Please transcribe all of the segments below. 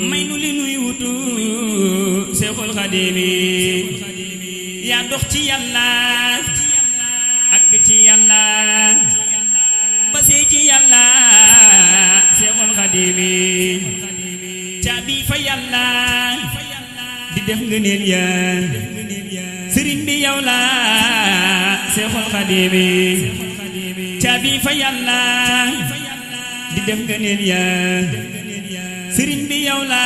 may nu li nuy wutu Seexul Xadiim yaa dox ci Yàlla àgg ci Yàlla ba sey ci Yàlla Seexul Xadiim caabi fa Yàlla di def ngëneel ya sëriñ bi yow la Seexul Xadiim caabi fa Yàlla di def ngëneel ya sëriñ bi yow la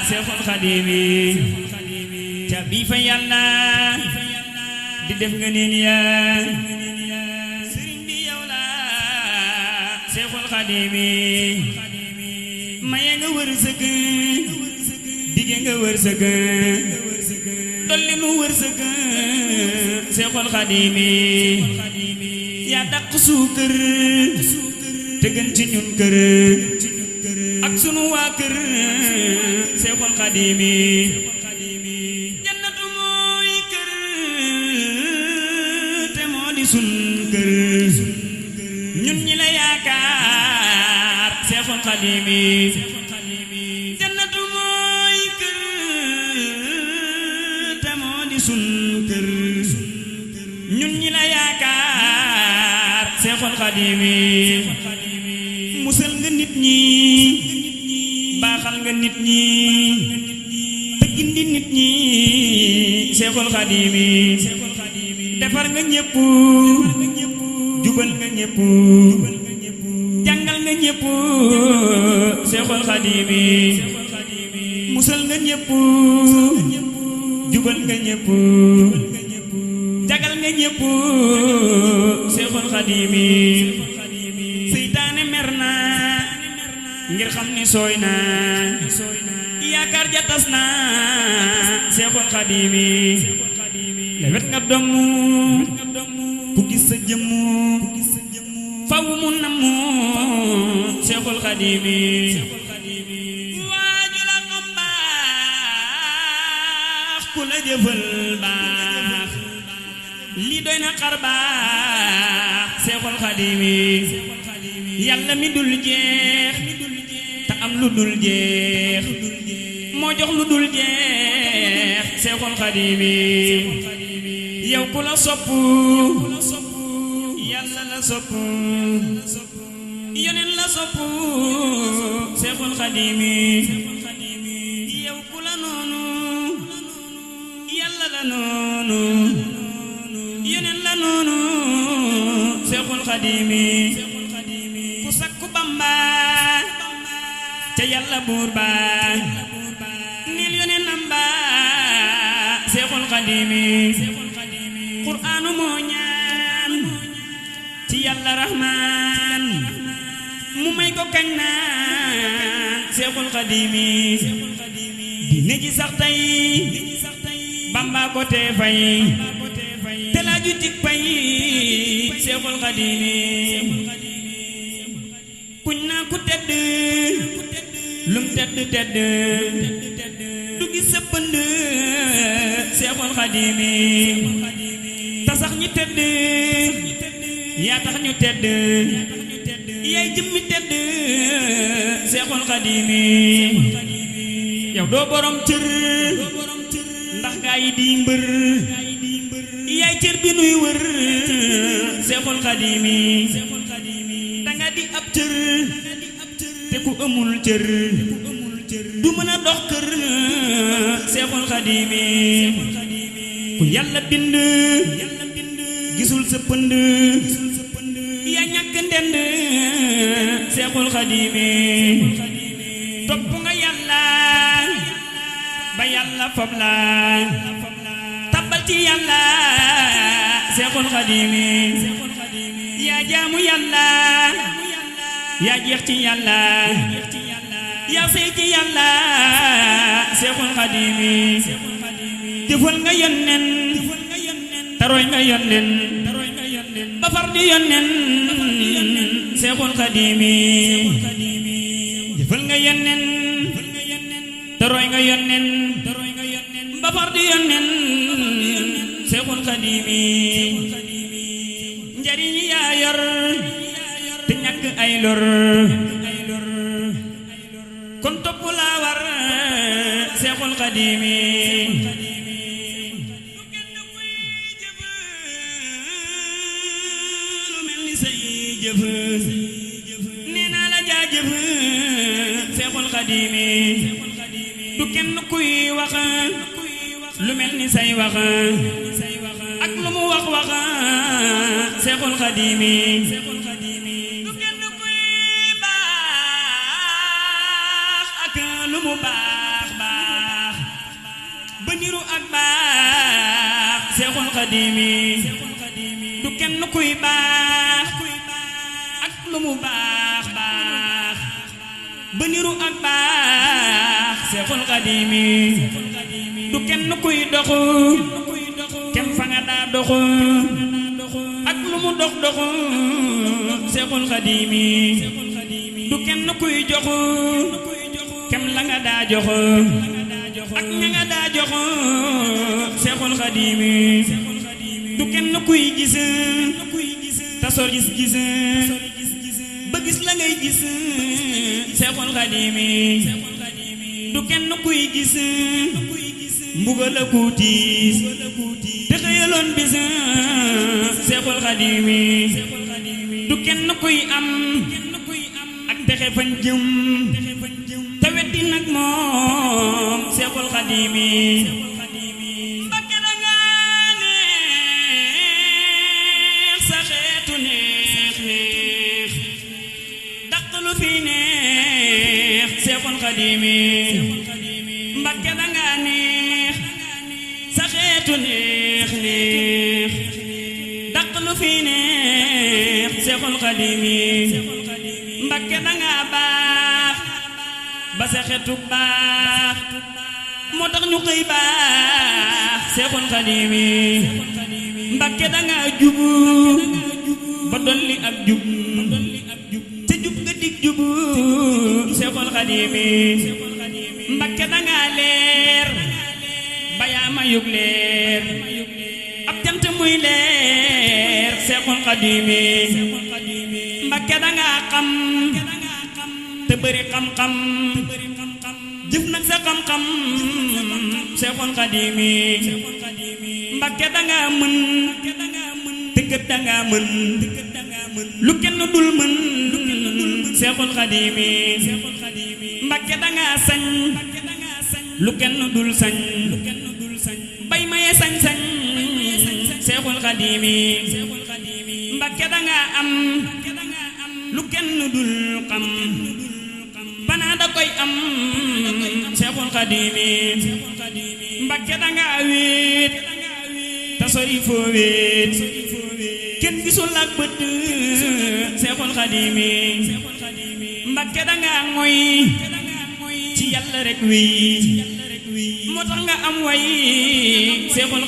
Seexul Xadiim caabi fa Yàlla di def ngëneel ya sëriñ bi yow la Seexul Xadiim maye nga wërsëg dige nga wërsëg dolli nu wërsëg Seexul Xadiim yaa dàq suukër te gën ci ñun kër ak sunu waa kër Seexul Xadiim jannatu mooy kër te moo di sun kër ñun ñi la yaakaar Seexul Xadiim jannatu mooy kër te moo di sun kër ñun ñi la yaakaar Seexul Xadiim musal nga nit ñi baaxal nga nit ñi te gindi nit ñi Seexul Xadiim defar nga ñépp jubal nga ñépp jàngal nga ñépp Seexul Xadiim musal nga ñépp jubal nga ñépp jagal nga ñépp Seexul Xadiim seytaane mer na ngir xam ni sooy na yaakaar ja tas na Seexul Xadiim lewet nga domm ku gis sa jëmm faw mu namm Seexul Xadiim waaju la xam baax ku la jëfal baax li doy na xar baax Seexul Xadiim Yàlla mi dul jeex te am lu dul jeex moo jox lu dul jeex Seexul Xadiim yow ku la sopp Yàlla la sopp yoneen la sopp Seexul Xadiim yow ku la noonu Yàlla la noonu yoneen la noonu Seexul Xadiim ku sakku Bamba ca Yàlla buur ba nil yoneen namba Seexul Xadiim Qur'aanu moo ñaan ci Yàlla Rahmaan mu may ko kañ naan Seexul Xadiim diine ji sax tey Bamba ko tee fay te laaju jik pay Seexul Xadiim kuñ naa ku tedd lum tedd tedd du gis sa pënd Seexul Xadiim ta sax ñi tedd yaa tax ñu tedd yaay jëmmi tedd Seexul Xadiim yow doo borom cër ndax gaa yi di mbër yaay cër bi nuy wër Seexul Xadiim danga di ab cër te ku amul cër du mën a dox kër Seexul Xadiim ku Yàlla bind gisul sa pënd yaa ñàkk ndend Seexul Xadiim topp nga Yàlla ba Yàlla fab la tabbal ci Yàlla Seexul Xadiim yaa jaamu Yàlla yaa jeex ci Yàlla yaa sey ci Yàlla Seexul Xadiim jëfal nga yónneen taroy nga yónneen ba far di yónneen Seexul Xadiim jëfal nga yónneen taroy nga yónneen ba far di yónneen Seexul Xadiim njariñ yaa yor te ñàkk ay lor kon topp laa war Seexul Xadiimi lu mel ni say jëf nee naa la jaajëf Seexul Xadiimi du kenn kuy wax lu mel ni say wax ak lu mu wax Seexul Xadiimi du kenn kuy baax ak lu mu baax ba niru ak baax Seexul Xadiimi du kenn kuy baax ak lu mu baax ba niru ak baax Seexul Xadiimi du kenn kuy doxu kem fa nga daa doxu ak lu mu dox Seexul Xadiimi du kenn kuy joxu kem la nga daa joxu ak ña nga daa joxu Seexul Xadiimi du kenn kuy gis ta sor gis ba gis la ngay gis Seexul Xadiimi du kenn kuy gis mbugal ak tiis te xëyaloon bis Seexul Xadiimi du kenn kuy am ak texe fañ jëm te weddi nag moom Seexul Xadiimi Mbakke da nga neex sa xeetu neex dàq lu fi neex Seexul Xadiimi Mbakke da nga neex sa xeetu neex dàq lu fi neex Seexul Xadiimi Mbakke da nga baax ba sa xeetu baax moo tax ñu xëy baax Seexul Xadiimi Mbakke da nga jubu ba dolli ak jub te jub nga dig jubu Seexul Xadiimi Mbakke da nga leer ba yaa ma yug leer ab jant muy leer Seexul Xadiimi Mbakke da nga xam te bëri xam-xam jëf nag sa xam-xam Seexul Xadiimi Mbakke da nga mën te gët da nga mën lu kenn dul mën Seexul Xadiimi Mbakke da nga sañ lu kenn dul sañ bay maye sañ-sañ Seexul Xadiimi Mbakke da nga am lu kenn dul xam banaa da koy am Seexul Xadiimi Mbakke da nga wéet ta sori foo wéet kenn gisul ak bët Seexul Xadiimi Mbakke da nga ngoy ci Yàlla rek wi moo tax nga am way Seexul